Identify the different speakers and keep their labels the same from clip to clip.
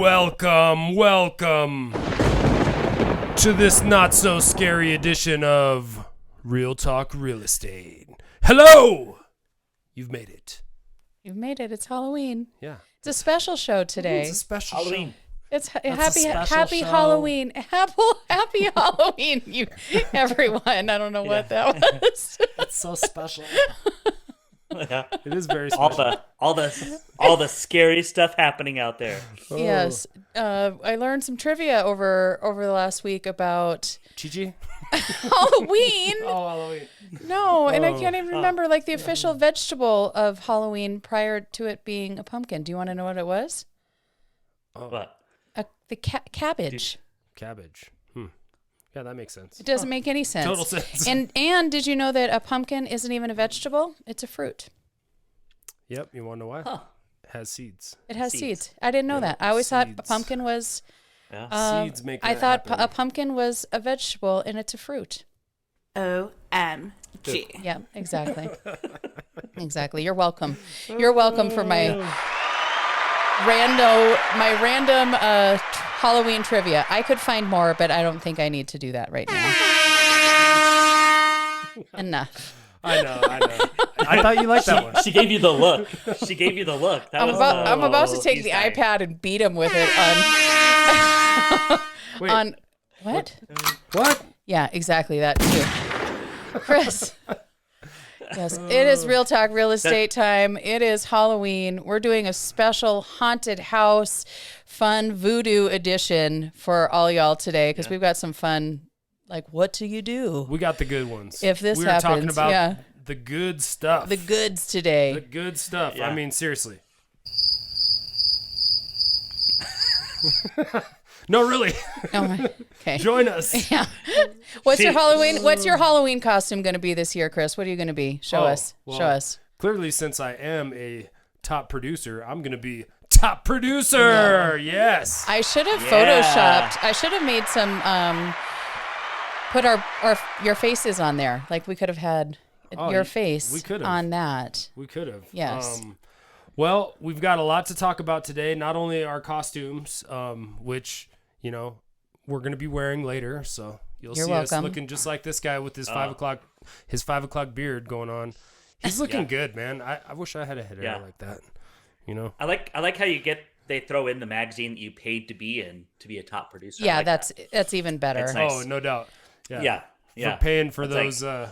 Speaker 1: Welcome to this not so scary edition of Real Talk Real Estate. Hello! You've made it.
Speaker 2: You've made it. It's Halloween.
Speaker 1: Yeah.
Speaker 2: It's a special show today.
Speaker 1: It's a special
Speaker 3: Halloween.
Speaker 1: show.
Speaker 2: It's
Speaker 1: That's
Speaker 2: happy
Speaker 1: show.
Speaker 2: Halloween. Happy Halloween, you everyone. I don't know what that was.
Speaker 1: It's so special.
Speaker 3: Yeah.
Speaker 1: It is very special.
Speaker 3: All the scary stuff happening out there.
Speaker 1: Oh.
Speaker 2: Yes. I learned some trivia over the last week about
Speaker 1: Chi-Chi?
Speaker 2: Halloween.
Speaker 1: Oh, Halloween.
Speaker 2: No, and I can't even remember like the official vegetable of Halloween prior to it being a pumpkin. Do you want to know what it was?
Speaker 3: What?
Speaker 2: The cabbage.
Speaker 1: Cabbage. Yeah, that makes sense.
Speaker 2: It doesn't make any sense.
Speaker 1: Total sense.
Speaker 2: And did you know that a pumpkin isn't even a vegetable? It's a fruit.
Speaker 1: Yep, you want to know why?
Speaker 3: Huh.
Speaker 1: It has seeds.
Speaker 2: It has seeds. I didn't know that. I always thought a pumpkin was.
Speaker 3: Yeah.
Speaker 1: Seeds make
Speaker 2: I
Speaker 1: that
Speaker 2: thought
Speaker 1: happen.
Speaker 2: a pumpkin was a vegetable, and it's a fruit.
Speaker 4: OMG.
Speaker 2: Yeah, exactly. Exactly. You're welcome. You're welcome for my random Halloween trivia. I could find more, but I don't think I need to do that right now. Enough.
Speaker 1: I know. I thought you liked that one.
Speaker 3: She gave you the look. That
Speaker 2: I'm about to take
Speaker 3: he's
Speaker 2: the
Speaker 3: dying.
Speaker 2: iPad and beat him with it on.
Speaker 1: Wait.
Speaker 2: On what?
Speaker 1: What?
Speaker 2: Yeah, exactly that too. Chris. Yes, it is Real Talk Real Estate time. It is Halloween. We're doing a special haunted house fun voodoo edition for all y'all today because we've got some fun, like, what do you do
Speaker 1: We got the good ones.
Speaker 2: if this
Speaker 1: we
Speaker 2: happens?
Speaker 1: were talking about
Speaker 2: yeah,
Speaker 1: the good stuff.
Speaker 2: the goods today.
Speaker 1: The good stuff.
Speaker 3: Yeah.
Speaker 1: I mean, seriously. No, really.
Speaker 2: Oh, okay.
Speaker 1: Join us.
Speaker 2: Yeah. What's your Halloween costume going to be this year, Chris? What are you going to be? Show us.
Speaker 1: Well,
Speaker 2: Show us.
Speaker 1: Clearly, since I am a top producer, I'm going to be top producer. Yes.
Speaker 2: I should have
Speaker 3: Yeah.
Speaker 2: photoshopped. I should have made some put your faces on there. Like we could have had your face
Speaker 1: we could've.
Speaker 2: on that.
Speaker 1: We could have.
Speaker 2: Yes.
Speaker 1: Well, we've got a lot to talk about today. Not only our costumes, which, we're going to be wearing later. So you'll
Speaker 2: You're
Speaker 1: see us
Speaker 2: welcome.
Speaker 1: looking just like this guy with his 5 o'clock beard going on. He's looking good, man. I wish I had a head of hair like that.
Speaker 3: I like how they throw in the magazine that you paid to be in to be a top producer.
Speaker 2: Yeah,
Speaker 3: I like
Speaker 2: that's
Speaker 3: that.
Speaker 2: even better.
Speaker 3: That's nice.
Speaker 1: Oh, no doubt.
Speaker 3: Yeah.
Speaker 1: We're paying for
Speaker 3: That's
Speaker 1: those.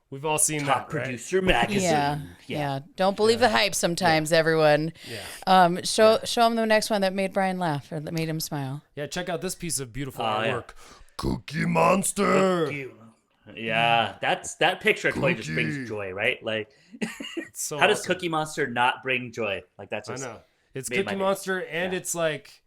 Speaker 1: We've all seen
Speaker 3: top
Speaker 1: that, right?
Speaker 3: producer magazine.
Speaker 2: Yeah. Don't believe the hype sometimes, everyone.
Speaker 1: Yeah.
Speaker 2: Show him the next one that made Brian laugh or that made him smile.
Speaker 1: Yeah, check out this piece of beautiful
Speaker 3: yeah.
Speaker 1: artwork. Cookie Monster.
Speaker 3: Yeah, that picture totally just brings joy, right? Like,
Speaker 1: It's so
Speaker 3: how does
Speaker 1: awesome.
Speaker 3: Cookie Monster not bring joy? Like that's
Speaker 1: I
Speaker 3: just,
Speaker 1: know. It's
Speaker 3: made my
Speaker 1: Cookie
Speaker 3: day.
Speaker 1: Monster, and it's like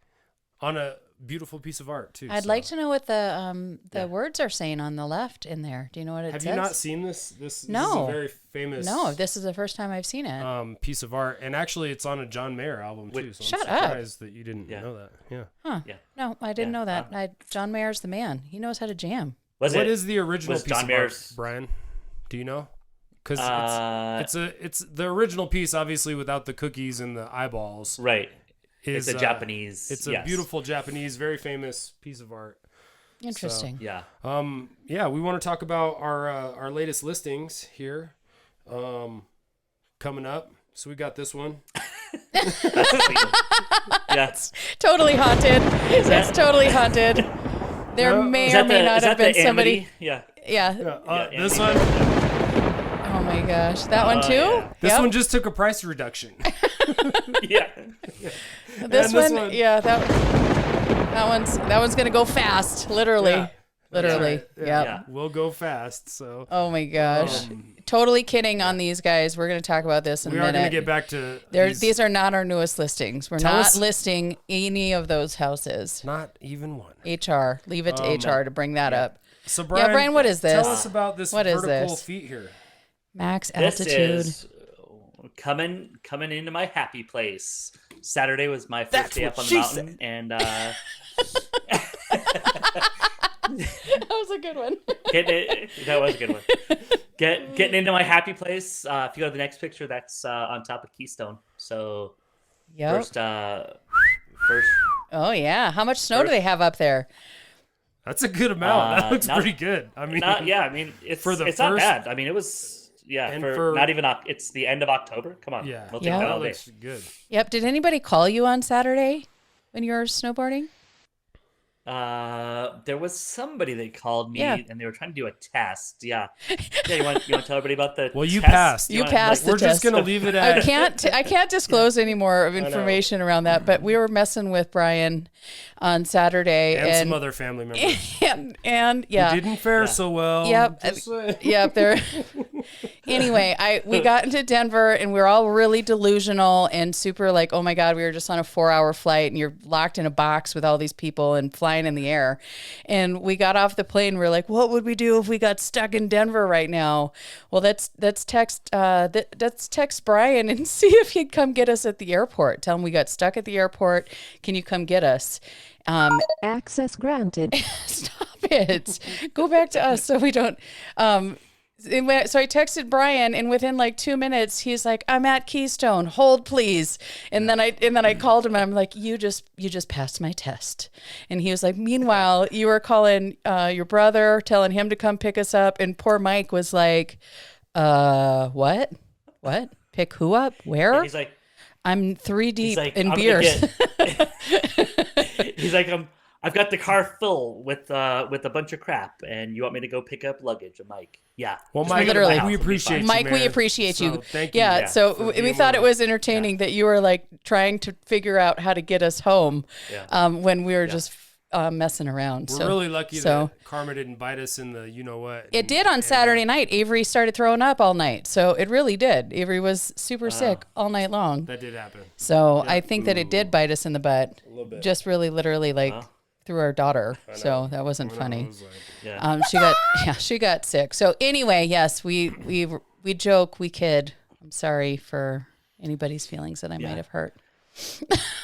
Speaker 1: on a beautiful piece of art too.
Speaker 2: I'd
Speaker 1: so.
Speaker 2: like to know what the words are saying on the left in there. Do you know what it
Speaker 1: Have
Speaker 2: says?
Speaker 1: you not seen this? This
Speaker 2: No.
Speaker 1: is a very famous
Speaker 2: No, this is the first time I've seen it.
Speaker 1: piece of art, and actually, it's on a John Mayer album too. So
Speaker 2: Shut
Speaker 1: I'm
Speaker 2: up.
Speaker 1: surprised that you didn't know that. Yeah.
Speaker 2: Huh.
Speaker 3: Yeah.
Speaker 2: No, I didn't know that. John Mayer's the man. He knows how to jam.
Speaker 3: Was
Speaker 1: What
Speaker 3: it?
Speaker 1: is the original
Speaker 3: was
Speaker 1: piece
Speaker 3: John
Speaker 1: of
Speaker 3: Mayer's-
Speaker 1: art, Brian? Do you know? Because it's the original piece, obviously without the cookies and the eyeballs.
Speaker 3: Right.
Speaker 1: Is,
Speaker 3: It's a Japanese.
Speaker 1: It's a
Speaker 3: yes.
Speaker 1: beautiful Japanese, very famous piece of art.
Speaker 2: Interesting.
Speaker 3: Yeah.
Speaker 1: Yeah, we want to talk about our latest listings here, coming up. So we got this one.
Speaker 3: Yeah.
Speaker 2: Totally haunted. It's totally haunted. There
Speaker 1: No.
Speaker 2: may
Speaker 3: Is
Speaker 2: or
Speaker 3: that
Speaker 2: may
Speaker 3: the,
Speaker 2: not
Speaker 3: is
Speaker 2: have
Speaker 3: that
Speaker 2: been
Speaker 3: the
Speaker 2: somebody.
Speaker 3: Amity? Yeah.
Speaker 2: Yeah.
Speaker 3: Yeah,
Speaker 1: This
Speaker 3: Amity.
Speaker 1: one.
Speaker 2: Oh my gosh. That one too?
Speaker 3: yeah.
Speaker 1: This
Speaker 2: Yep.
Speaker 1: one just took a price reduction.
Speaker 3: Yeah.
Speaker 2: This
Speaker 1: and this
Speaker 2: one,
Speaker 1: one-
Speaker 2: yeah, that one's gonna go fast, literally.
Speaker 1: Yeah.
Speaker 2: Literally.
Speaker 1: That's right.
Speaker 2: Yep.
Speaker 3: Yeah.
Speaker 1: We'll go fast. So
Speaker 2: Oh my gosh. Totally kidding on these guys. We're going to talk about this in
Speaker 1: we
Speaker 2: a
Speaker 1: are
Speaker 2: minute.
Speaker 1: going to get back to
Speaker 2: These are not our newest listings. We're
Speaker 1: Tell
Speaker 2: not
Speaker 1: us-
Speaker 2: listing any of those houses.
Speaker 1: not even one.
Speaker 2: HR. Leave it to HR to bring that up.
Speaker 1: So Brian,
Speaker 2: Brian, what is this?
Speaker 1: Tell us about this
Speaker 2: What is
Speaker 1: vertical
Speaker 2: this?
Speaker 1: feet here.
Speaker 2: Max
Speaker 3: This
Speaker 2: altitude.
Speaker 3: is coming into my happy place. Saturday was my first day up on the mountain, and
Speaker 2: That was a good one.
Speaker 3: that was a good one. Getting into my happy place. If you go to the next picture, that's on top of Keystone. So
Speaker 2: Yep.
Speaker 3: first
Speaker 2: Oh yeah. How much snow do
Speaker 3: First-
Speaker 2: they have up there?
Speaker 1: That's a good amount. That looks
Speaker 3: not-
Speaker 1: pretty good. I mean,
Speaker 3: It's
Speaker 1: for the
Speaker 3: it's not
Speaker 1: first-
Speaker 3: bad. I mean, it was
Speaker 1: And
Speaker 3: for
Speaker 1: for-
Speaker 3: not even it's the end of October. Come on,
Speaker 1: yeah,
Speaker 3: we'll take
Speaker 2: Yeah.
Speaker 3: that
Speaker 1: that
Speaker 3: all day.
Speaker 1: looks good.
Speaker 2: Yep. Did anybody call you on Saturday when you were snowboarding?
Speaker 3: There was somebody that called me
Speaker 2: Yeah.
Speaker 3: and they were trying to do a test. Yeah. You want to tell everybody about the
Speaker 1: Well, you
Speaker 3: test?
Speaker 1: passed.
Speaker 2: You
Speaker 3: wanna,
Speaker 2: passed the
Speaker 1: We're just
Speaker 2: test.
Speaker 1: gonna leave it
Speaker 2: I
Speaker 1: at.
Speaker 2: can't disclose any more of information around that, but we were messing with Brian on Saturday
Speaker 1: and some other family members
Speaker 2: and yeah.
Speaker 1: who didn't fare so well.
Speaker 2: Yep.
Speaker 1: Just saying.
Speaker 2: Yep, there. Anyway, we got into Denver and we were all really delusional and super like, oh my God, we were just on a 4-hour flight and you're locked in a box with all these people and flying in the air. And we got off the plane. We are like, what would we do if we got stuck in Denver right now? Well, let's text Brian and see if he'd come get us at the airport. Tell him we got stuck at the airport. Can you come get us?
Speaker 4: Access granted.
Speaker 2: Stop it. Go back to us so we don't. So I texted Brian, and within like 2 minutes, he's like, "I'm at Keystone. Hold, please." And then I called him, and I'm like, "You just passed my test." And he was like, "Meanwhile, you were calling your brother, telling him to come pick us up." And poor Mike was like, What? Pick who up? Where?"
Speaker 3: He's like,
Speaker 2: I'm 3 deep
Speaker 3: like,
Speaker 2: in
Speaker 3: I'm gonna
Speaker 2: beers.
Speaker 3: he's like, I've got the car full with a bunch of crap, and you want me to go pick up luggage? I'm like, yeah.
Speaker 1: Well,
Speaker 3: just
Speaker 1: Mike,
Speaker 3: bring it to my
Speaker 2: literally.
Speaker 3: house,
Speaker 1: we
Speaker 3: it'll be
Speaker 1: appreciate
Speaker 3: fine.
Speaker 1: you,
Speaker 2: Mike, we
Speaker 1: man.
Speaker 2: appreciate
Speaker 1: So,
Speaker 2: you.
Speaker 1: thank you.
Speaker 2: Yeah, so
Speaker 1: for
Speaker 2: we
Speaker 1: being
Speaker 2: thought it
Speaker 1: willing.
Speaker 2: was entertaining that you were like trying to figure out how to get us home when we were just messing around.
Speaker 1: We're
Speaker 2: so
Speaker 1: really lucky
Speaker 2: so
Speaker 1: that Karma didn't bite us in the you know what.
Speaker 2: it did on Saturday night. Avery started throwing up all night, so it really did. Avery was super sick all night long.
Speaker 1: That did happen.
Speaker 2: So I think that it did bite us in the butt.
Speaker 1: A little bit.
Speaker 2: Just really, literally, like through our daughter. So that wasn't
Speaker 1: I
Speaker 2: funny.
Speaker 1: was like,
Speaker 3: Yeah.
Speaker 2: She got sick. So anyway, yes, we joke, we kid. I'm sorry for anybody's feelings that I might have hurt.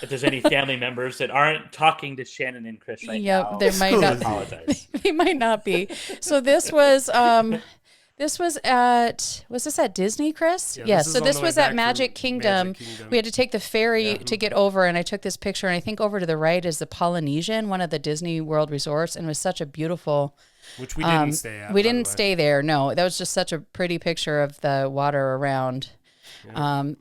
Speaker 3: If there's any family members that aren't talking to Shannon and Chris right
Speaker 2: Yep,
Speaker 3: now,
Speaker 2: there might
Speaker 3: I
Speaker 2: not.
Speaker 3: apologize.
Speaker 2: They might not be. So this was this was at Disney, Chris?
Speaker 1: Yeah,
Speaker 2: Yes.
Speaker 1: this is
Speaker 2: So
Speaker 1: on
Speaker 2: this
Speaker 1: the way
Speaker 2: was
Speaker 1: back
Speaker 2: at Magic
Speaker 1: from
Speaker 2: Kingdom.
Speaker 1: Magic Kingdom.
Speaker 2: We had to take the ferry to get over, and I took this picture. And I think over to the right is the Polynesian, one of the Disney World resorts, and it was such a beautiful.
Speaker 1: which we didn't stay at.
Speaker 2: We
Speaker 1: by the
Speaker 2: didn't
Speaker 1: way.
Speaker 2: stay there. No, that was just such a pretty picture of the water around.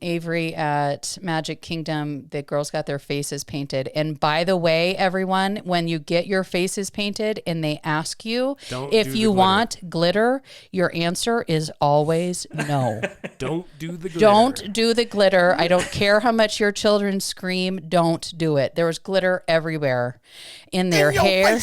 Speaker 2: Avery at Magic Kingdom, the girls got their faces painted. And by the way, everyone, when you get your faces painted and they ask you
Speaker 1: Don't do
Speaker 2: if
Speaker 1: the
Speaker 2: you
Speaker 1: glitter.
Speaker 2: want glitter, your answer is always no.
Speaker 1: Don't do the glitter.
Speaker 2: Don't do the glitter. I don't care how much your children scream. Don't do it. There was glitter everywhere in their hair, in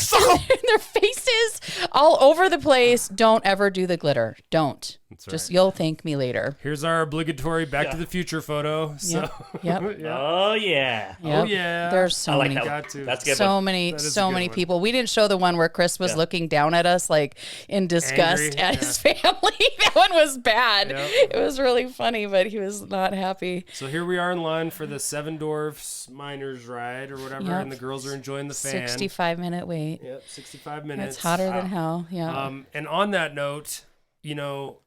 Speaker 2: their faces, all over the place. Don't ever do the glitter. Don't. Just
Speaker 1: right.
Speaker 2: you'll thank me later.
Speaker 1: Here's our obligatory Back to the Future photo. So,
Speaker 2: Yep.
Speaker 1: yeah.
Speaker 3: Oh yeah.
Speaker 2: Yep.
Speaker 1: yeah.
Speaker 2: There's so
Speaker 3: I like
Speaker 2: many.
Speaker 3: that
Speaker 1: Got
Speaker 3: one.
Speaker 1: to.
Speaker 3: That's a good.
Speaker 2: So
Speaker 3: one.
Speaker 2: many,
Speaker 1: That is a
Speaker 2: so
Speaker 1: good
Speaker 2: many
Speaker 1: one.
Speaker 2: people. We didn't show the one where Chris was looking down at us like in disgust
Speaker 1: Angry,
Speaker 2: at his family. That one was bad.
Speaker 1: Yep.
Speaker 2: It was really funny, but he was not happy.
Speaker 1: So here we are in line for the Seven Dwarfs Miners ride or whatever,
Speaker 2: Yep.
Speaker 1: and the girls are enjoying the fan.
Speaker 2: 65-minute wait.
Speaker 1: Yep, 65 minutes.
Speaker 2: It's hotter than hell. Yeah.
Speaker 1: And on that note, you know,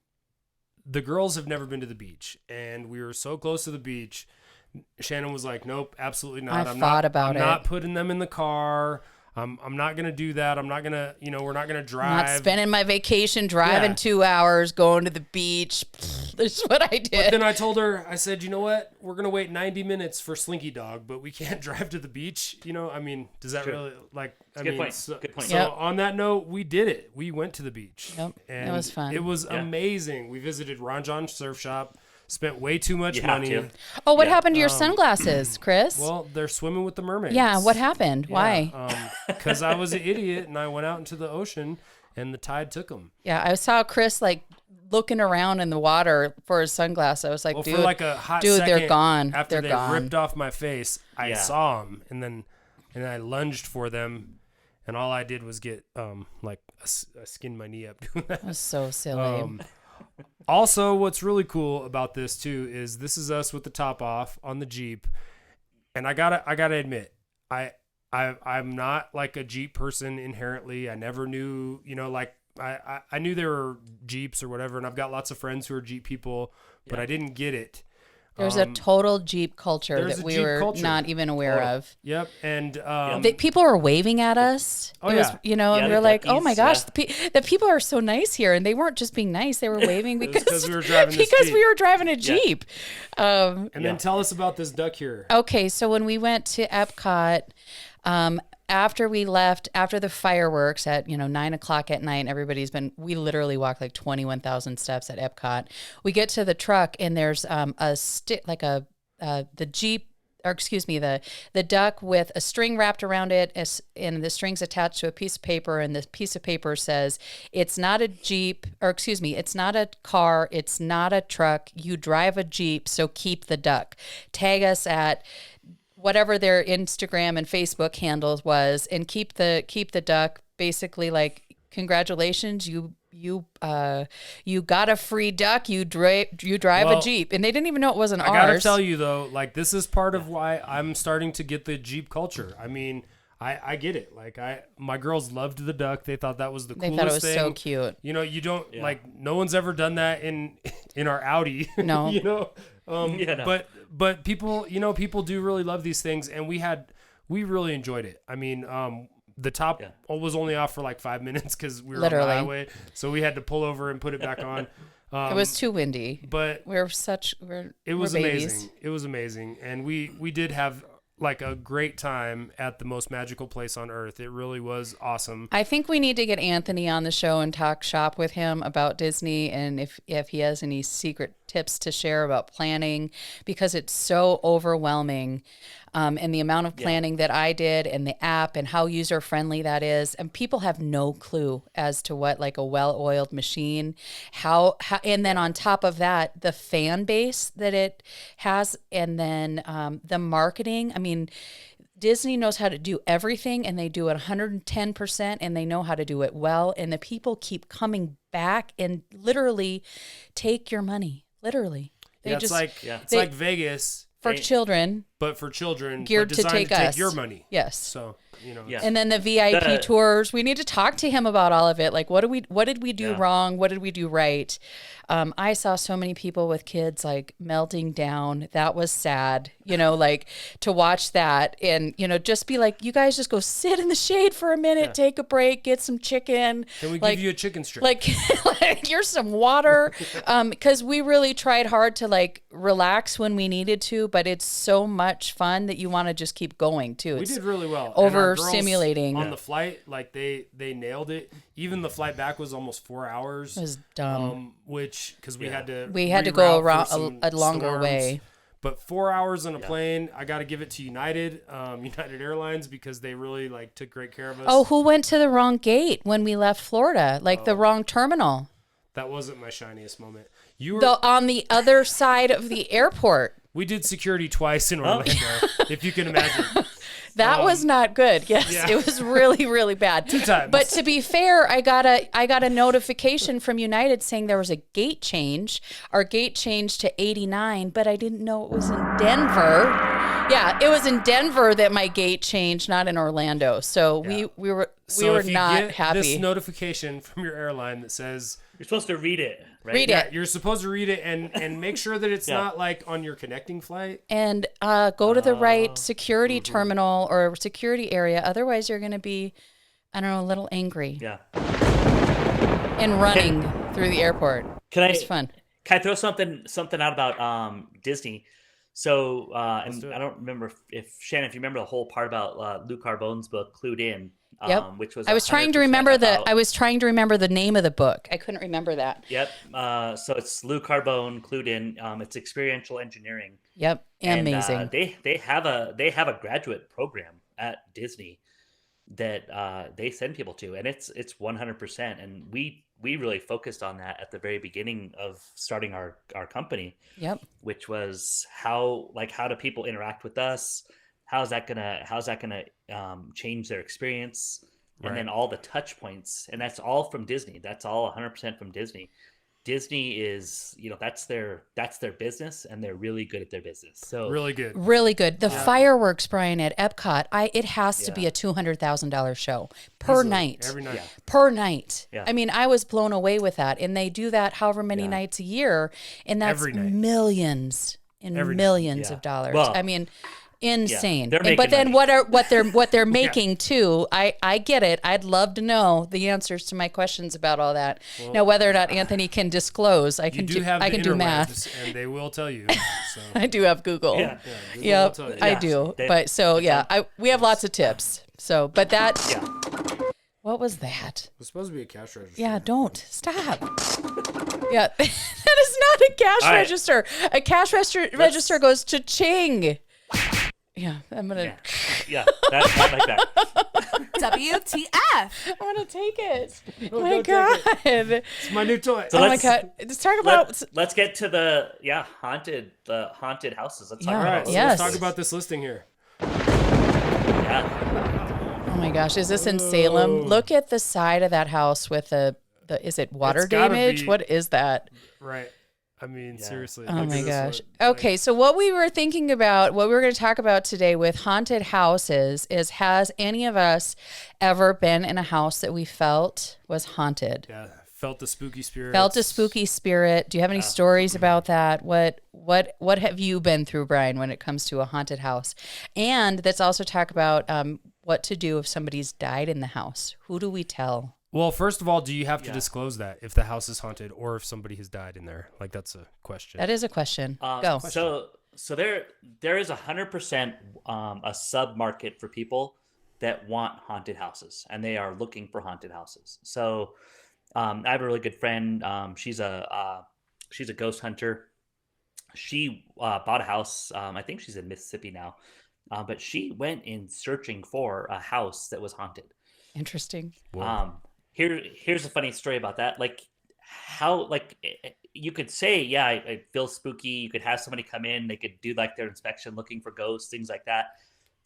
Speaker 1: the girls have never been to the beach, and we were so close to the beach. Shannon was like, "Nope, absolutely not.
Speaker 2: I
Speaker 1: I'm
Speaker 2: thought
Speaker 1: not,
Speaker 2: about
Speaker 1: I'm
Speaker 2: it.
Speaker 1: not putting them in the car. I'm not gonna do that. I'm not gonna, we're not gonna drive.
Speaker 2: Not spending my vacation driving
Speaker 1: Yeah.
Speaker 2: 2 hours, going to the beach. That's what I
Speaker 1: But
Speaker 2: did.
Speaker 1: then I told her, I said, you know what? We're going to wait 90 minutes for Slinky Dog, but we can't drive to the beach. I mean, does that really, like, I
Speaker 3: Good
Speaker 1: mean,
Speaker 3: point.
Speaker 1: so,
Speaker 3: Good point.
Speaker 1: so
Speaker 2: Yep.
Speaker 1: on that note, we did it. We went to the beach.
Speaker 2: Yep. It
Speaker 1: And
Speaker 2: was fun.
Speaker 1: It was
Speaker 3: Yeah.
Speaker 1: amazing. We visited Ron John Surf Shop, spent way too much
Speaker 3: You have
Speaker 1: money.
Speaker 3: to.
Speaker 2: Oh, what
Speaker 3: Yeah.
Speaker 2: happened to your sunglasses, Chris?
Speaker 1: Well, they're swimming with the mermaids.
Speaker 2: yeah, what happened? Why?
Speaker 1: Because I was an idiot and I went out into the ocean and the tide took them.
Speaker 2: Yeah, I saw Chris like looking around in the water for his sunglasses. I was like,
Speaker 1: Well,
Speaker 2: dude,
Speaker 1: for like a hot
Speaker 2: dude,
Speaker 1: second,
Speaker 2: they're gone.
Speaker 1: After
Speaker 2: They're
Speaker 1: they
Speaker 2: gone.
Speaker 1: ripped off my face, I
Speaker 3: Yeah.
Speaker 1: saw them, and then I lunged for them, and all I did was get like I skinned my knee up doing that.
Speaker 2: That was so silly.
Speaker 1: Also, what's really cool about this too is this is us with the top off on the Jeep, and I gotta admit, I'm not like a Jeep person inherently. I never knew, like I knew there were Jeeps or whatever, and I've got lots of friends who are Jeep people, but I didn't get it.
Speaker 2: There's a total Jeep culture
Speaker 1: there's
Speaker 2: that
Speaker 1: a
Speaker 2: we
Speaker 1: Jeep
Speaker 2: were
Speaker 1: culture.
Speaker 2: not even aware of.
Speaker 1: Yep. And
Speaker 2: People were waving at us.
Speaker 1: Oh,
Speaker 2: It was,
Speaker 1: yeah.
Speaker 2: you know,
Speaker 3: Yeah,
Speaker 2: and
Speaker 3: the
Speaker 2: we were like, oh my
Speaker 3: duckies,
Speaker 2: gosh, the people are so nice here. And they weren't just being nice. They were waving because
Speaker 1: we were driving this
Speaker 2: because
Speaker 1: Jeep.
Speaker 2: we were driving a Jeep.
Speaker 1: and then tell us about this duck here.
Speaker 2: Okay, so when we went to Epcot, after we left, after the fireworks at 9:00 at night, we literally walked like 21,000 steps at Epcot. We get to the truck and there's the Jeep. Or excuse me, the duck with a string wrapped around it, and the string's attached to a piece of paper, and the piece of paper says, "It's not a Jeep, or excuse me, it's not a car, it's not a truck. You drive a Jeep, so keep the duck. Tag us at whatever their Instagram and Facebook handles was, and keep the duck. Basically, like, congratulations, you got a free duck. You drive a Jeep," and they didn't even know it wasn't ours.
Speaker 1: I gotta tell you though, like, this is part of why I'm starting to get the Jeep culture. I mean, I get it. Like, my girls loved the duck. They thought that was the coolest thing.
Speaker 2: They thought it was so cute.
Speaker 1: You know, you don't like. No one's ever done that in our Audi.
Speaker 2: No.
Speaker 1: You know.
Speaker 3: No.
Speaker 1: But people, people do really love these things, and we really enjoyed it. I mean, the top was only off for like 5 minutes because we were on the highway, so we had to pull over and put it back on.
Speaker 2: It was too windy,
Speaker 1: but
Speaker 2: it was
Speaker 1: amazing. It was amazing, and we did have like a great time at the most magical place on earth. It really was awesome.
Speaker 2: I think we need to get Anthony on the show and talk shop with him about Disney, and if he has any secret tips to share about planning, because it's so overwhelming. And the amount of planning that I did, and the app, and how user friendly that is, and people have no clue as to what, like, a well-oiled machine, how and then on top of that, the fan base that it has, and then the marketing. I mean, Disney knows how to do everything, and they do it 110%, and they know how to do it well, and the people keep coming back and literally take your money. Literally,
Speaker 1: It's like Vegas.
Speaker 2: For children,
Speaker 1: but for children,
Speaker 2: geared
Speaker 1: but
Speaker 2: to
Speaker 1: designed
Speaker 2: take us.
Speaker 1: your money.
Speaker 2: Yes.
Speaker 1: So,
Speaker 2: and then the VIP tours. We need to talk to him about all of it. Like, what did we do wrong? What did we do right? I saw so many people with kids like melting down. That was sad. Like, to watch that and just be like, you guys just go sit in the shade for a minute, take a break, get some chicken.
Speaker 1: Can we give you a chicken strip?
Speaker 2: Like here's some water. Because we really tried hard to like relax when we needed to, but it's so much fun that you want to just keep going too.
Speaker 1: We did really well.
Speaker 2: Overstimulating
Speaker 1: on the flight. Like, they nailed it. Even the flight back was almost 4 hours.
Speaker 2: It was dumb.
Speaker 1: Which, because we had to
Speaker 2: go
Speaker 1: reroute
Speaker 2: around
Speaker 1: for
Speaker 2: a longer
Speaker 1: storms.
Speaker 2: way.
Speaker 1: But 4 hours on a plane, I got to give it to United Airlines, because they really like took great care of us.
Speaker 2: Oh, who went to the wrong gate when we left Florida? Like the wrong terminal.
Speaker 1: That wasn't my shiniest moment. You were
Speaker 2: on the other side of the airport.
Speaker 1: We did security twice in Orlando, if you can imagine.
Speaker 2: That was not good. Yes, It was really, really bad.
Speaker 1: 2 times.
Speaker 2: But to be fair, I got a notification from United saying there was a gate change. Our gate changed to 89, but I didn't know it was in Denver. Yeah, it was in Denver that my gate changed, not in Orlando. So we were not happy.
Speaker 1: This notification from your airline that says
Speaker 3: You're supposed to read it, right?
Speaker 2: Read it.
Speaker 1: You're supposed to read it and make sure that it's not like on your connecting flight.
Speaker 2: And go to the right security terminal or security area. Otherwise, you're going to be, I don't know, a little angry.
Speaker 3: Yeah.
Speaker 2: And running through the airport. It's fun.
Speaker 3: Can I throw something out about Disney? So, and
Speaker 1: do it.
Speaker 3: I don't remember if Shannon, if you remember the whole part about Luke Carbone's book, Clued In.
Speaker 2: Yep.
Speaker 3: Which was
Speaker 2: I was trying to remember
Speaker 3: about,
Speaker 2: I was trying to remember the name of the book. I couldn't remember that.
Speaker 3: Yep. So it's Luke Carbone, Clued In. It's experiential engineering.
Speaker 2: Yep. Amazing.
Speaker 3: They have a graduate program at Disney that they send people to, and it's 100%. And we really focused on that at the very beginning of starting our company.
Speaker 2: Yep.
Speaker 3: Which was how do people interact with us? How's that gonna change their experience?
Speaker 1: Right.
Speaker 3: And then all the touch points, and that's all from Disney. That's all 100% from Disney. Disney is, that's their business, and they're really good at their business. So
Speaker 1: Really good.
Speaker 2: Really good. The fireworks, Brian, at Epcot, it has to be a $200,000 show per
Speaker 1: Easily,
Speaker 2: night.
Speaker 1: every night.
Speaker 3: Yeah.
Speaker 2: Per night.
Speaker 3: Yeah.
Speaker 2: I mean, I was blown away with that. And they do that however many nights a year, and that's
Speaker 1: Every night.
Speaker 2: millions in
Speaker 1: Every day.
Speaker 2: millions
Speaker 3: Yeah.
Speaker 2: of dollars.
Speaker 3: Well,
Speaker 2: I mean, insane.
Speaker 3: they're
Speaker 2: And- but
Speaker 3: making
Speaker 2: then
Speaker 3: money.
Speaker 2: what they're making too. I get it. I'd love to know the answers to my questions about all that. Now, whether or not Anthony can disclose, I
Speaker 1: You
Speaker 2: can
Speaker 1: do have
Speaker 2: I
Speaker 1: the
Speaker 2: can do math.
Speaker 1: interwebs, and they will tell you. So.
Speaker 2: I do have Google.
Speaker 3: Yeah.
Speaker 1: Google will
Speaker 2: Yep,
Speaker 1: tell you.
Speaker 2: I
Speaker 3: Yeah.
Speaker 2: do.
Speaker 3: They-
Speaker 2: But so
Speaker 3: it's
Speaker 2: yeah,
Speaker 3: on-
Speaker 2: we have lots of tips. So, but that
Speaker 3: Yeah.
Speaker 2: what was that?
Speaker 1: It's supposed to be a cash register.
Speaker 2: Yeah, don't stop. Yeah, that is not a cash
Speaker 3: All right.
Speaker 2: register. A cash register goes to Ching. Yeah, I'm gonna.
Speaker 3: Yeah. Yeah. That's not like that.
Speaker 5: WTF?
Speaker 2: I want to take it. Oh my
Speaker 1: go
Speaker 2: god.
Speaker 1: take It's my new toy.
Speaker 3: So
Speaker 2: Oh my
Speaker 3: let's-
Speaker 2: god. Let's talk about.
Speaker 3: Let's get to the haunted houses. Let's talk
Speaker 2: Yeah.
Speaker 1: All
Speaker 3: about
Speaker 1: right,
Speaker 3: those.
Speaker 1: so
Speaker 2: Yes.
Speaker 1: let's talk about this listing here.
Speaker 3: Yeah.
Speaker 2: Oh my gosh, is this in Salem? Look at the side of that house with the is it water
Speaker 1: It's gotta
Speaker 2: damage?
Speaker 1: be-
Speaker 2: What is that?
Speaker 1: Right. I mean,
Speaker 3: Yeah.
Speaker 1: seriously.
Speaker 2: Oh
Speaker 1: look at
Speaker 2: my
Speaker 1: this
Speaker 2: gosh.
Speaker 1: one.
Speaker 2: Okay, so what we were thinking about, what we were going to talk about today with haunted houses is, has any of us ever been in a house that we felt was haunted?
Speaker 1: Yeah. Felt the spooky spirit.
Speaker 2: Felt a spooky spirit. Do you have any stories about that? What have you been through, Brian, when it comes to a haunted house? And let's also talk about what to do if somebody's died in the house. Who do we tell?
Speaker 1: Well, first of all, do you have to
Speaker 3: Yeah.
Speaker 1: disclose that if the house is haunted or if somebody has died in there? Like, that's a question.
Speaker 2: That is a question. Go.
Speaker 3: So there is 100% a sub market for people that want haunted houses, and they are looking for haunted houses. So I have a really good friend. She's a ghost hunter. She bought a house. I think she's in Mississippi now, but she went in searching for a house that was haunted.
Speaker 2: Interesting.
Speaker 3: Here's a funny story about that. Like how you could say, yeah, I feel spooky. You could have somebody come in, they could do like their inspection, looking for ghosts, things like that.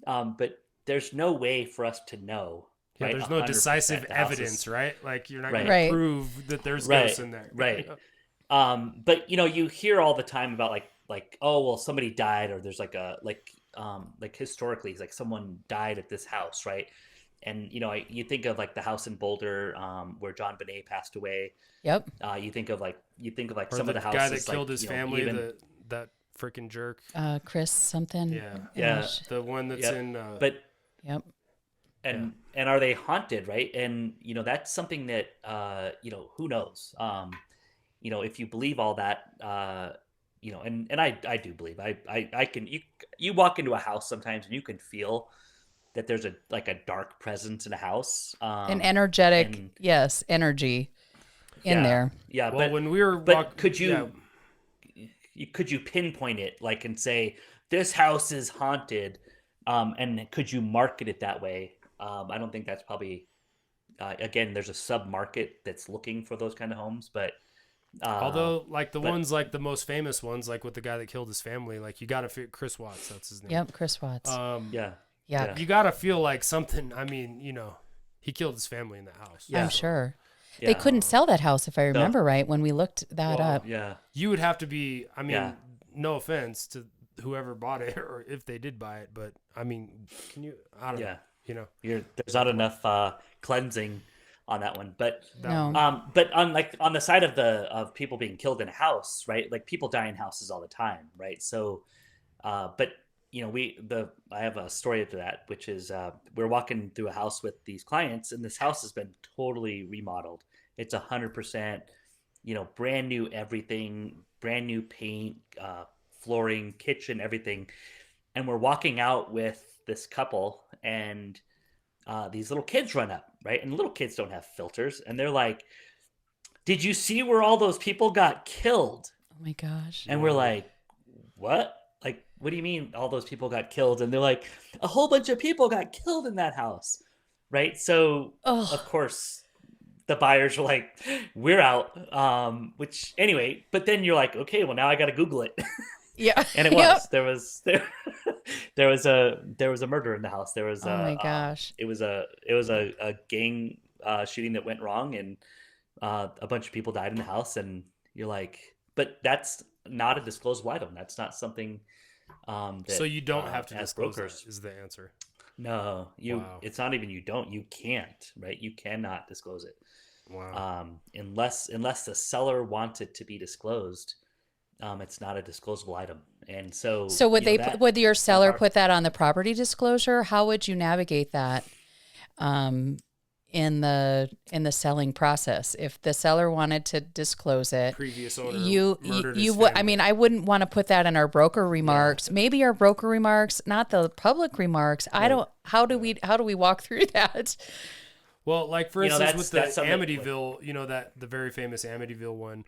Speaker 3: But there's no way for us to know.
Speaker 1: Yeah,
Speaker 3: right,
Speaker 1: there's no
Speaker 3: 100%
Speaker 1: decisive
Speaker 3: the house is-
Speaker 1: evidence, right? Like, you're not
Speaker 3: Right.
Speaker 1: going
Speaker 2: Right.
Speaker 1: to prove that there's
Speaker 3: Right,
Speaker 1: ghosts in there.
Speaker 3: right. But you hear all the time about like oh well, somebody died, or there's like historically, like someone died at this house, right? And you think of like the house in Boulder where John Bonet passed away.
Speaker 2: Yep.
Speaker 3: You think of like
Speaker 1: Or
Speaker 3: some
Speaker 1: the
Speaker 3: of the houses
Speaker 1: guy that killed
Speaker 3: like,
Speaker 1: his family,
Speaker 3: even-
Speaker 1: that freaking jerk.
Speaker 2: Chris something.
Speaker 1: Yeah.
Speaker 3: Yeah.
Speaker 2: Gosh.
Speaker 1: The one that's
Speaker 3: Yep.
Speaker 1: in.
Speaker 3: but
Speaker 2: Yep.
Speaker 3: and are they haunted, right? And that's something that who knows. If you believe all that, and I do believe I can, you walk into a house sometimes and you can feel that there's a dark presence in a house,
Speaker 2: An energetic,
Speaker 3: and-
Speaker 2: yes, energy in
Speaker 3: Yeah.
Speaker 2: there.
Speaker 3: Yeah,
Speaker 1: well, when we were
Speaker 3: but could you
Speaker 1: yeah.
Speaker 3: could you pinpoint it and say this house is haunted, and could you market it that way? I don't think that's probably again, there's a sub market that's looking for those kind of homes, but
Speaker 1: Although, like the ones, like the most famous ones, like with the guy that killed his family, like you got to feel Chris Watts. That's his name.
Speaker 2: Yep, Chris Watts.
Speaker 3: yeah,
Speaker 2: yeah,
Speaker 1: You got to feel like something. I mean, he killed his family in the house.
Speaker 3: Yeah.
Speaker 2: I'm sure.
Speaker 3: yeah.
Speaker 2: They couldn't sell that house, if I remember right, when we looked that up.
Speaker 3: Yeah,
Speaker 1: You would have to be. I mean,
Speaker 3: Yeah.
Speaker 1: no offense to whoever bought it or if they did buy it, but I mean, can you? I don't
Speaker 3: yeah.
Speaker 1: know.
Speaker 3: There's not enough cleansing on that one, but
Speaker 2: No.
Speaker 3: but on the side of people being killed in a house, right? Like people die in houses all the time, right? So, but I have a story to that, which is we're walking through a house with these clients, and this house has been totally remodeled. It's 100%, brand new everything, brand new paint, flooring, kitchen, everything, and we're walking out with this couple, and these little kids run up, right? And little kids don't have filters, and they're like, "Did you see where all those people got killed?"
Speaker 2: Oh my gosh.
Speaker 3: And we're like, "What? Like, what do you mean all those people got killed?" And they're like, "A whole bunch of people got killed in that house," right? So
Speaker 2: Ugh.
Speaker 3: of course the buyers were like, "We're out." Which anyway, but then you're like, "Okay, well now I got to Google it."
Speaker 2: Yeah.
Speaker 3: And it
Speaker 2: Yep.
Speaker 3: was there was a murder in the house. There was
Speaker 2: Oh my gosh.
Speaker 3: it was a gang shooting that went wrong, and a bunch of people died in the house, and you're like, but that's not a disclosable item. That's not something that,
Speaker 1: So you don't have to
Speaker 3: as
Speaker 1: disclose
Speaker 3: brokers.
Speaker 1: that, is the answer.
Speaker 3: No,
Speaker 1: Wow.
Speaker 3: it's not even you can't, right? You cannot disclose it.
Speaker 1: Wow.
Speaker 3: Unless the seller wants it to be disclosed. it's not a disclosable item. And so,
Speaker 2: So would would your seller
Speaker 3: part-
Speaker 2: put that on the property disclosure? How would you navigate that in the selling process? If the seller wanted to disclose it,
Speaker 1: Previous owner murdered
Speaker 2: you
Speaker 1: his
Speaker 2: would. I
Speaker 1: family.
Speaker 2: mean, I wouldn't want to put that in our broker remarks. Maybe our broker remarks, not the public remarks. I don't. How do we walk through that?
Speaker 1: Well, like for
Speaker 3: You know,
Speaker 1: instance,
Speaker 3: that's-
Speaker 1: with the
Speaker 3: that's something that,
Speaker 1: Amityville, you know, that the very famous Amityville one.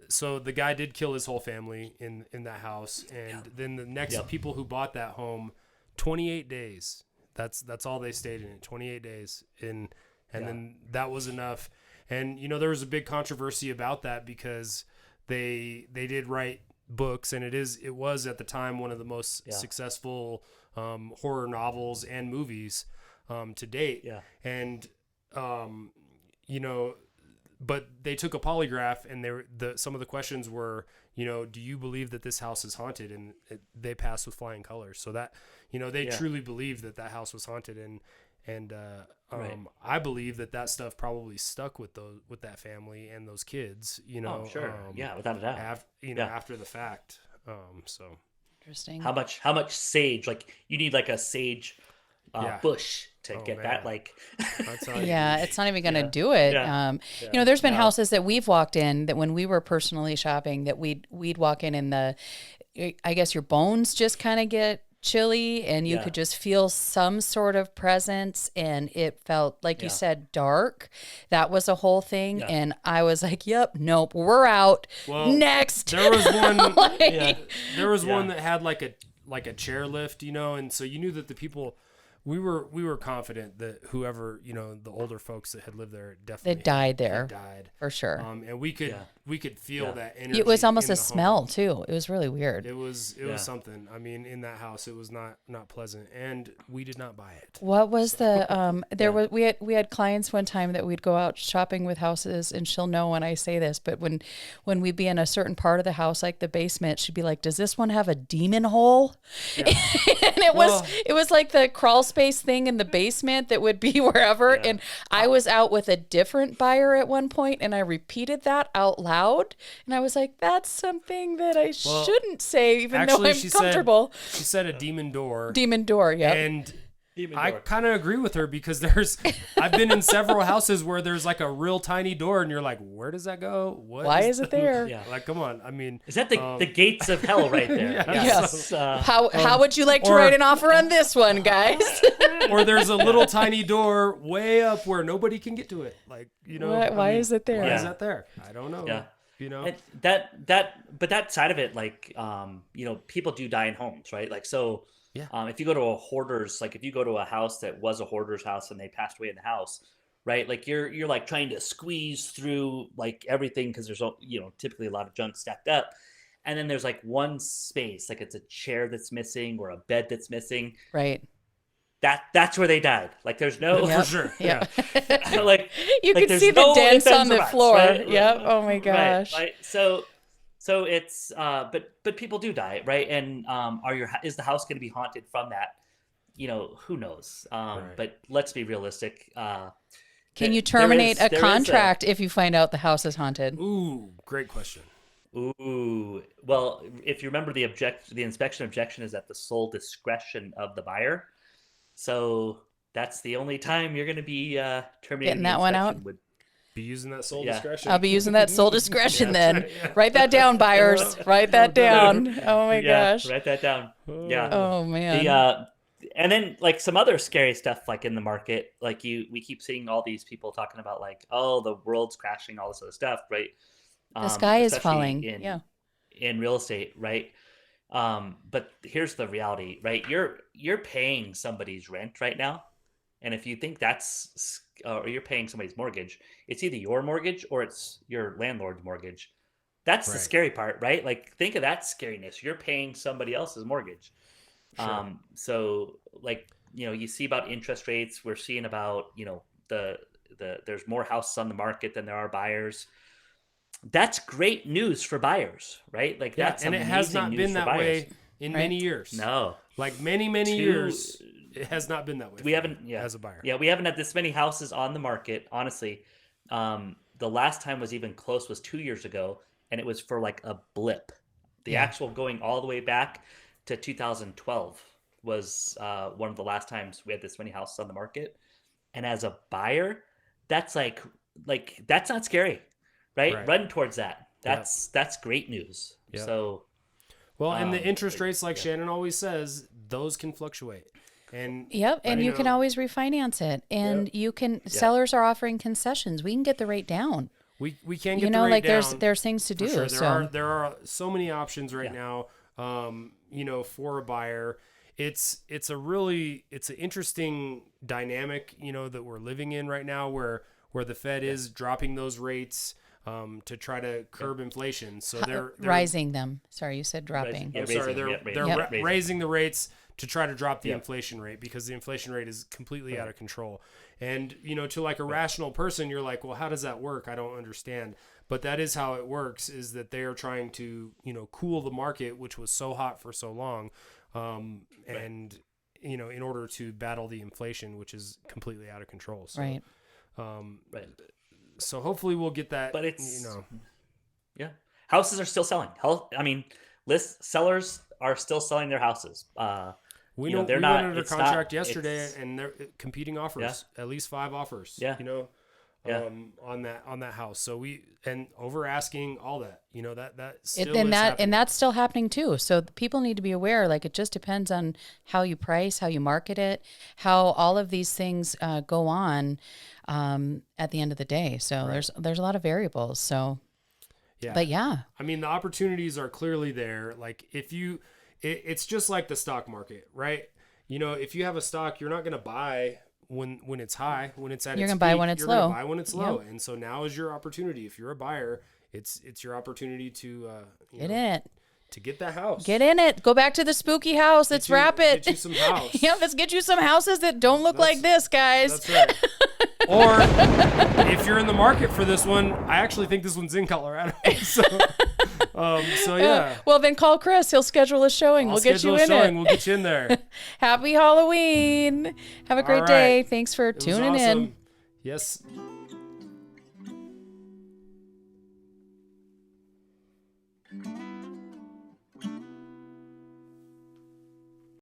Speaker 1: So the guy did kill his whole family in that house, and then the next people who bought that home, 28 days. That's all they stayed in it, 28 days, and then that was enough. And you know, there was a big controversy about that because they did write books, and it was at the time one of the most successful horror novels and movies to date. Yeah, and you know, but they took a polygraph, and some of the questions were, you know, do you believe that this house is haunted? And they passed with flying colors. So that, you know, they truly believed that house was haunted, and I believe that stuff probably stuck with that family and those kids, you know.
Speaker 3: Oh, sure. Without a doubt.
Speaker 1: After the fact. So
Speaker 2: Interesting.
Speaker 3: How much sage? Like you need like a sage bush to get that. Like,
Speaker 2: yeah, it's not even going to do it.
Speaker 3: Yeah.
Speaker 2: You know, there's been houses that we've walked in that when we were personally shopping, that we'd walk in and I guess your bones just kind of get chilly, and you could just feel some sort of presence, and it felt like you said dark. That was a whole thing, and I was like, "Yep, nope, we're out."
Speaker 1: Well,
Speaker 2: next,
Speaker 1: there was one. There was one that had like a chair lift, you know, and so you knew that the people. We were confident that whoever, you know, the older folks that had lived there definitely
Speaker 2: died there.
Speaker 1: Died
Speaker 2: for sure.
Speaker 1: And we could feel that energy.
Speaker 2: It was almost
Speaker 1: in
Speaker 2: a
Speaker 1: the
Speaker 2: smell
Speaker 1: home.
Speaker 2: too. It was really weird.
Speaker 1: It was something. I mean, in that house, it was not pleasant, and we did not buy it.
Speaker 2: What was we had clients one time that we'd go out shopping with houses, and she'll know when I say this, but when we'd be in a certain part of the house, like the basement, she'd be like, "Does this one have a demon hole?" And it was like the crawl space thing in the basement that would be wherever. And I was out with a different buyer at one point, and I repeated that out loud, and I was like, "That's something that I shouldn't say, even though I'm comfortable."
Speaker 1: She said a demon door.
Speaker 2: Demon door, yeah.
Speaker 1: And I kind of agree with her because I've been in several houses where there's like a real tiny door, and you're like, where does that go?
Speaker 2: Why is it there?
Speaker 1: Like, come on. I mean,
Speaker 3: is that the gates of hell right there?
Speaker 2: Yes. How would you like to write an offer on this one, guys?
Speaker 1: Or there's a little tiny door way up where nobody can get to it. Like, you know,
Speaker 2: why is it there?
Speaker 1: Why is that there? I don't know.
Speaker 3: Yeah.
Speaker 1: You know,
Speaker 3: and that side of it, like, you know, people do die in homes, right? Like, so. Yeah. If you go to a hoarder's, like if you go to a house that was a hoarder's house and they passed away in the house, right? Like you're like trying to squeeze through like everything because there's, you know, typically a lot of junk stacked up. And then there's like one space, like it's a chair that's missing or a bed that's missing.
Speaker 2: Right.
Speaker 3: That's where they died. Like there's no
Speaker 1: for sure. Yeah.
Speaker 3: Like
Speaker 2: you can see the dents on the floor. Right? Yep. Oh my gosh.
Speaker 3: Right. So it's but people do die, right? And is the house going to be haunted from that? You know, who knows? But let's be realistic.
Speaker 2: Can you terminate a contract if you find out the house is haunted?
Speaker 1: Ooh, great question.
Speaker 3: Ooh, well, if you remember the inspection objection is at the sole discretion of the buyer. So that's the only time you're going to be terminating
Speaker 2: getting that one out.
Speaker 1: Be using that sole discretion.
Speaker 2: I'll be using that sole discretion then. Write that down, buyers. Write that down. Oh my gosh.
Speaker 3: Write that down. Yeah.
Speaker 2: Oh man.
Speaker 3: And then like some other scary stuff like in the market, like we keep seeing all these people talking about like, oh, the world's crashing, all this other stuff, right?
Speaker 2: The sky is falling.
Speaker 3: In real estate, right? But here's the reality, right? You're paying somebody's rent right now. And if you think or you're paying somebody's mortgage, it's either your mortgage or it's your landlord's mortgage. That's the scary part, right? Like think of that scariness. You're paying somebody else's mortgage. Sure. So like, you know, you see about interest rates. We're seeing about, you know, there's more houses on the market than there are buyers. That's great news for buyers, right? Like that's
Speaker 1: and it has not been that way in many years.
Speaker 3: No,
Speaker 1: like many years. It has not been that way.
Speaker 3: We haven't,
Speaker 1: as a buyer.
Speaker 3: Yeah, we haven't had this many houses on the market. Honestly, the last time was even close was 2 years ago, and it was for like a blip. The actual going all the way back to 2012 was one of the last times we had this many houses on the market. And as a buyer, that's like that's not scary, right? Run towards that. That's great news.
Speaker 1: Yep.
Speaker 3: So,
Speaker 1: well, and the interest rates, like Shannon always says, those can fluctuate. And
Speaker 2: and you can always refinance it, and you can. Sellers are offering concessions. We can get the rate down.
Speaker 1: We can get the rate down.
Speaker 2: There's things to do.
Speaker 1: Sure. There are so many options right now. For a buyer, it's an interesting dynamic, that we're living in right now, where the Fed is dropping those rates to try to curb inflation. So they're
Speaker 2: rising them. Sorry, you said dropping.
Speaker 1: They're raising the rates to try to drop the inflation rate, because the inflation rate is completely out of control. And, to like a rational person, you're like, well, how does that work? I don't understand. But that is how it works, is that they are trying to, cool the market, which was so hot for so long. And, in order to battle the inflation, which is completely out of control. So,
Speaker 2: right.
Speaker 1: So hopefully we'll get that,
Speaker 3: but it's, houses are still selling. Sellers are still selling their houses.
Speaker 1: We went under contract yesterday, and they're competing offers, at least 5 offers. On that house. So over asking, all that, that still is happening.
Speaker 2: And that's still happening too. So people need to be aware. Like, it just depends on how you price, how you market it, how all of these things go on at the end of the day. So there's a lot of variables. So. Yeah. But I
Speaker 1: mean, the opportunities are clearly there. Like, it's just like the stock market, right? If you have a stock, you're not going to buy when it's high, when it's at
Speaker 2: you're
Speaker 1: its
Speaker 2: going to
Speaker 1: peak.
Speaker 2: buy when it's low.
Speaker 1: You're going to buy when it's low. And so now is your opportunity. If you're a buyer, it's your opportunity to
Speaker 2: get in it.
Speaker 1: To get that house.
Speaker 2: Get in it. Go back to the spooky house. Let's wrap it.
Speaker 1: Get you some house.
Speaker 2: Let's get you some houses that don't look like this, guys.
Speaker 1: That's right. Or if you're in the market for this one, I actually think this one's in Colorado. So yeah.
Speaker 2: Well, then call Chris. He'll schedule a showing. We'll get you in it.
Speaker 1: We'll get you in there.
Speaker 2: Happy Halloween. Have a great day. Thanks for tuning in.
Speaker 1: Yes.